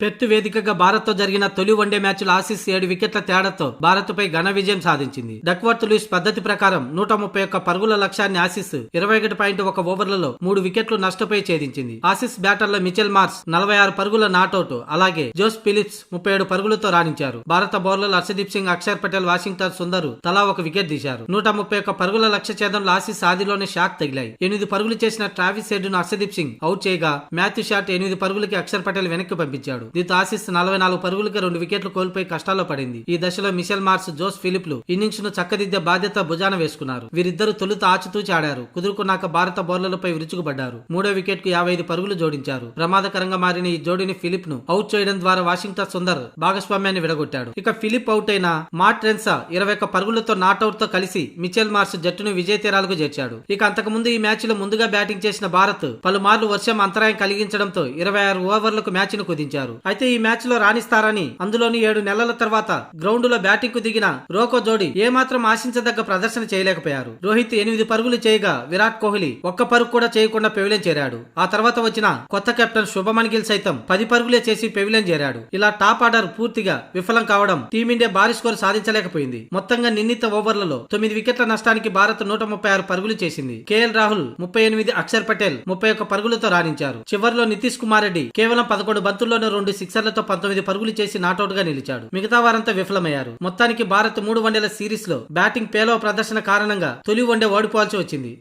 Perth వేదికగా భారత్ తో జరిగిన తొలి వన్డే మ్యాచ్లో ఆసీస్ 7 వికెట్ల తేడాతో భారత్ పై ఘన విజయం సాధించింది. డక్వర్త్ లూయిస్ పద్ధతి ప్రకారం 131 పరుగుల లక్ష్యాన్ని ఆసీస్ 21.1 ఓవర్లలో 3 వికెట్లు నష్టపోయి ఛేదించింది. ఆసీస్ బ్యాటర్లో మిచెల్ మార్ష్ 46 పరుగుల నాటౌట్, అలాగే జోస్ ఫిలిప్స్ 37 పరుగులతో రాణించారు. భారత బౌలర్లు హర్షదీప్ సింగ్, అక్షర్ పటేల్, వాషింగ్టన్ సుందర్ తలా ఒక వికెట్ తీశారు. 131 పరుగుల లక్ష్య ఛేదంలో ఆసీస్ ఆదిలోనే షాక్ తగిలాయి. 8 పరుగులు చేసిన ట్రావిస్ హెడ్ ను హర్షదీప్ సింగ్ అవుట్ చేయగా మాథ్యూ షాట్ 8 పరుగులకి అక్షర్ పటేల్ వెనక్కి పంపించాడు. దీంతో ఆసీస్ 44 పరుగులకి 2 వికెట్లు కోల్పోయి కష్టాల్లో పడింది. ఈ దశలో మిచెల్ మార్ష్, జోస్ ఫిలిప్లు ఇన్నింగ్స్ ను చక్కదిద్దే బాధ్యత భుజాన వేసుకున్నారు. వీరిద్దరూ తొలుత ఆచితూచి ఆడారు. కుదురుకున్నాక భారత బౌలర్లపై విరుచుకుపడ్డారు. 3వ వికెట్ కు 55 పరుగులు జోడించారు. ప్రమాదకరంగా మారిన ఈ జోడీని ఫిలిప్ ను అవుట్ చేయడం ద్వారా వాషింగ్టన్ సుందర్ భాగస్వామ్యాన్ని విడగొట్టాడు. ఇక ఫిలిప్ అవుట్ అయిన మార్ట్ రెన్సా 21 పరుగులతో నాట్అవుట్ తో కలిసి మిచెల్ మార్ష్ జట్టును విజయ తీరాలకు చేర్చాడు. ఇక అంతకుముందు ఈ మ్యాచ్ లో ముందుగా బ్యాటింగ్ చేసిన భారత్ పలుమార్లు వర్షం అంతరాయం కలిగించడంతో 26 ఓవర్లకు మ్యాచ్ ను కుదించారు. అయితే ఈ మ్యాచ్ లో రాణిస్తారని, అందులోని 7 నెలల తర్వాత గ్రౌండ్ లో బ్యాటింగ్ కు దిగిన రోకో జోడీ ఏమాత్రం ఆశించదగ్గ ప్రదర్శన చేయలేకపోయారు. రోహిత్ 8 పరుగులు చేయగా విరాట్ కోహ్లీ ఒక్క పరుగు కూడా చేయకుండా పెవిలియన్ చేరాడు. ఆ తర్వాత వచ్చిన కొత్త కెప్టెన్ శుభమన్ గిల్ సైతం 10 పరుగులే చేసి పెవిలియన్ చేరాడు. ఇలా టాప్ ఆర్డర్ పూర్తిగా విఫలం కావడం టీమిండియా భారీ స్కోర్ సాధించలేకపోయింది. మొత్తంగా నిర్ణీత ఓవర్లలో 9 వికెట్ల నష్టానికి భారత్ 136 పరుగులు చేసింది. కేఎల్ రాహుల్ 38, అక్షర్ పటేల్ 31 పరుగులతో రాణించారు. చివర్లో నితీష్ కుమార్ రెడ్డి కేవలం 11 బంతుల్లోనే 2 సిక్సర్లతో 19 పరుగులు చేసి నాటౌట్ గా నిలిచాడు. మిగతా వారంతా విఫలమయ్యారు. మొత్తానికి భారత్ 3 వన్డేల సిరీస్ లో బ్యాటింగ్ పేలవ ప్రదర్శన కారణంగా తొలి వన్డే ఓడిపోవాల్సి వచ్చింది.